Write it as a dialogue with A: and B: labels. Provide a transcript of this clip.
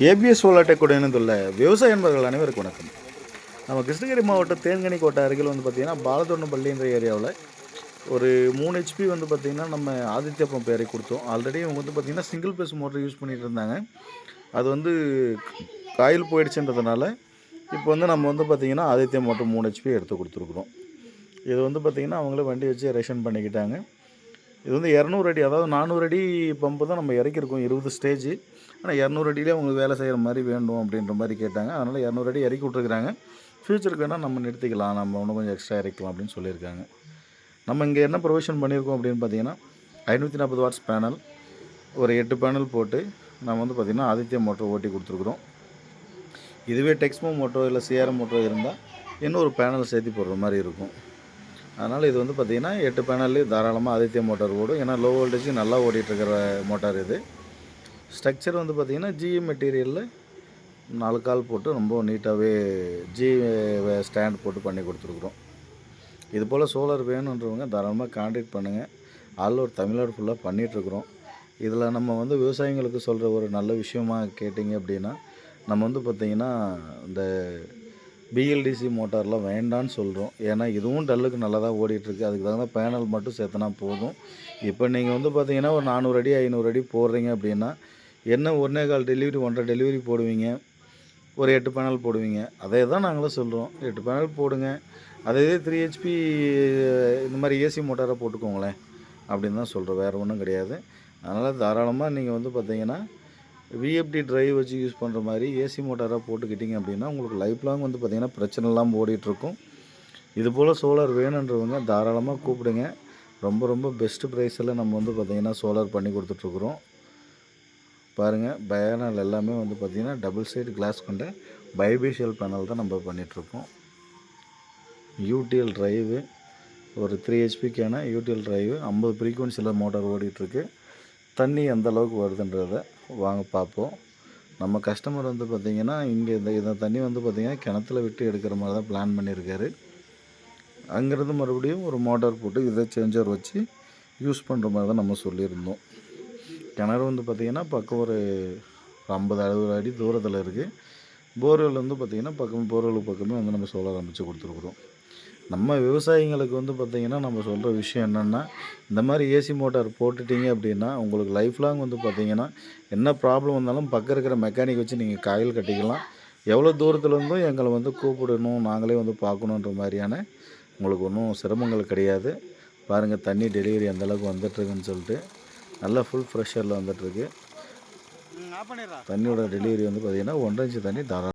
A: ABS solar tech இணைந்துள்ள விவசாய என்பவர்கள் அனைவருக்கும் வணக்கம். நம்ம கிருஷ்ணகிரி மாவட்டம் தேன்கனி கோட்டை அருகில் வந்து பார்த்திங்கன்னா பாலதொன்னப்பள்ளின்ற ஏரியாவில் ஒரு 3 ஹெச்பி வந்து பார்த்திங்கன்னா நம்ம ஆதித்யா பம்ப் இறக்கி கொடுத்தோம். ஆல்ரெடி அவங்க வந்து பார்த்திங்கன்னா சிங்கிள் பேஸ் மோட்டர் யூஸ் பண்ணிகிட்டு இருந்தாங்க. அது வந்து காயில் போயிடுச்சுன்றதுனால இப்போ வந்து நம்ம வந்து பார்த்திங்கன்னா ஆதித்யா மோட்டர் 3 ஹெச்பி எடுத்து கொடுத்துருக்குறோம். இது வந்து பார்த்திங்கன்னா அவங்களே வண்டி வச்சு ரேஷன் பண்ணிக்கிட்டாங்க. இது வந்து 200 அடி, அதாவது 400 அடி பம்பு தான் நம்ம இறக்கியிருக்கோம், 20 ஸ்டேஜ். ஆனால் 200 அடியிலே அவங்களுக்கு வேலை செய்கிற மாதிரி வேண்டும் அப்படின்ற மாதிரி கேட்டாங்க. அதனால் 200 அடி இறக்கி விட்ருக்குறாங்க. ஃப்யூச்சருக்கு வேணால் நம்ம நிறுத்திக்கலாம், நம்ம இன்னும் கொஞ்சம் எக்ஸ்ட்ரா இறக்கலாம் அப்படின்னு சொல்லியிருக்காங்க. நம்ம இங்கே என்ன ப்ரொவிஷன் பண்ணியிருக்கோம் அப்படின்னு பார்த்தீங்கன்னா 540 வாட்ஸ் பேனல், ஒரு 8 பேனல் போட்டு நம்ம வந்து பார்த்திங்கன்னா ஆதித்யா மோட்டர் ஓட்டி கொடுத்துருக்குறோம். இதுவே டெக்ஸ்மோ மோட்டோ இல்லை சிஆர்எம் மோட்டோ இருந்தால் இன்னொரு பேனல் சேர்த்து போடுற மாதிரி இருக்கும். அதனால் இது வந்து பார்த்திங்கன்னா 8 பேனல்லே தாராளமாக ஆதித்யா மோட்டார் ஓடும். ஏன்னா லோ வோல்டேஜ் நல்லா ஓடிட்டுருக்கிற மோட்டார் இது. ஸ்ட்ரக்சர் வந்து பார்த்திங்கன்னா ஜிஇ மெட்டீரியலில் 4 கால் போட்டு ரொம்ப நீட்டாகவே ஸ்டாண்ட் போட்டு பண்ணி கொடுத்துருக்குறோம். இது போல் சோலார் வேணுன்றவங்க தாராளமாக கான்டாக்ட் பண்ணுங்கள். ஆல் ஓவர் தமிழ்நாடு ஃபுல்லாக பண்ணிகிட்ருக்குறோம். இதில் நம்ம வந்து விவசாயிங்களுக்கு சொல்கிற ஒரு நல்ல விஷயமாக கேட்டிங்க அப்படின்னா, நம்ம வந்து பார்த்திங்கன்னா இந்த பிஎல்டிசி மோட்டார்லாம் வேண்டான்னு சொல்கிறோம். ஏன்னா இதுவும் டல்லுக்கு நல்லா தான் ஓடிட்டுருக்கு. அதுக்கு தகுந்த பேனல் மட்டும் சேர்த்தனா போதும். இப்போ நீங்கள் வந்து பார்த்தீங்கன்னா ஒரு 400 அடி 500 அடி போடுறீங்க அப்படின்னா என்ன 1 1/4 டெலிவரி 1.5 டெலிவரி போடுவீங்க, ஒரு 8 பேனல் போடுவீங்க. அதே தான் நாங்களும் சொல்கிறோம், 8 பேனல் போடுங்க. அதே 3 ஹெச்பி இந்த மாதிரி ஏசி மோட்டாராக போட்டுக்கோங்களேன் அப்படின்னு தான் சொல்கிறோம், வேறு ஒன்றும் கிடையாது. அதனால் தாராளமாக நீங்கள் வந்து பார்த்தீங்கன்னா விஎஃப்டி ட்ரைவ் வச்சு யூஸ் பண்ணுற மாதிரி ஏசி மோட்டாராக போட்டுக்கிட்டிங்க அப்படின்னா உங்களுக்கு லைஃப் லாங் வந்து பார்த்திங்கன்னா பிரச்சனை இல்லாமல் ஓடிட்டுருக்கும். இதுபோல் சோலார் வேணுன்றவங்க தாராளமாக கூப்பிடுங்க. ரொம்ப ரொம்ப பெஸ்ட்டு ப்ரைஸில் நம்ம வந்து பார்த்திங்கன்னா சோலார் பண்ணி கொடுத்துட்ருக்குறோம். பாருங்கள், பேனல் எல்லாமே வந்து பார்த்திங்கன்னா டபுள் சைடு கிளாஸ் கொண்ட பைபேஷியல் பேனல் தான் நம்ம பண்ணிகிட்ருக்கோம். யூடிஎல் ட்ரைவு, ஒரு 3 ஹெச்பிக்கான யூடிஎல் ட்ரைவு 50 ஃப்ரீக்வன்சியில் மோட்டார் ஓடிட்டுருக்கு. தண்ணி எந்த அளவுக்கு வருதுன்றதை வாங்க பார்ப்போம். நம்ம கஸ்டமர் வந்து பார்த்திங்கன்னா இங்கே இந்த தண்ணி வந்து பார்த்திங்கன்னா கிணத்துல விட்டு எடுக்கிற மாதிரி தான் பிளான் பண்ணியிருக்காரு. அங்கேருந்து மறுபடியும் ஒரு மோட்டார் போட்டு இதை சேஞ்சர் வச்சு யூஸ் பண்ணுற மாதிரி தான் நம்ம சொல்லியிருந்தோம். கிணறு வந்து பார்த்திங்கன்னா பக்கம் ஒரு 50-60 அடி தூரத்தில் இருக்குது. போர்வெல் வந்து பார்த்திங்கன்னா போர்வெலுக்கு பக்கமே வந்து நம்ம சோலார் அமைச்சு கொடுத்துருக்குறோம். நம்ம விவசாயிங்களுக்கு வந்து பார்த்திங்கன்னா நம்ம சொல்கிற விஷயம் என்னென்னா, இந்த மாதிரி ஏசி மோட்டார் போட்டுட்டிங்க அப்படின்னா உங்களுக்கு லைஃப் லாங் வந்து பார்த்திங்கன்னா என்ன ப்ராப்ளம் வந்தாலும் பக்கம் இருக்கிற மெக்கானிக் வச்சு நீங்கள் காயில் கட்டிக்கலாம். எவ்வளோ தூரத்துலேருந்தும் எங்களை வந்து கூப்பிடணும், நாங்களே வந்து பார்க்கணுன்ற மாதிரியான உங்களுக்கு ஒன்றும் சிரமங்கள் கிடையாது. பாருங்கள், தண்ணி டெலிவரி அந்தளவுக்கு வந்துட்டுருக்குன்னு சொல்லிட்டு நல்லா ஃபுல் ப்ரெஷரில் வந்துட்டுருக்கு. தண்ணியோட டெலிவரி வந்து பார்த்திங்கன்னா 1.5 இன்ச்சு தண்ணி தாராளம்.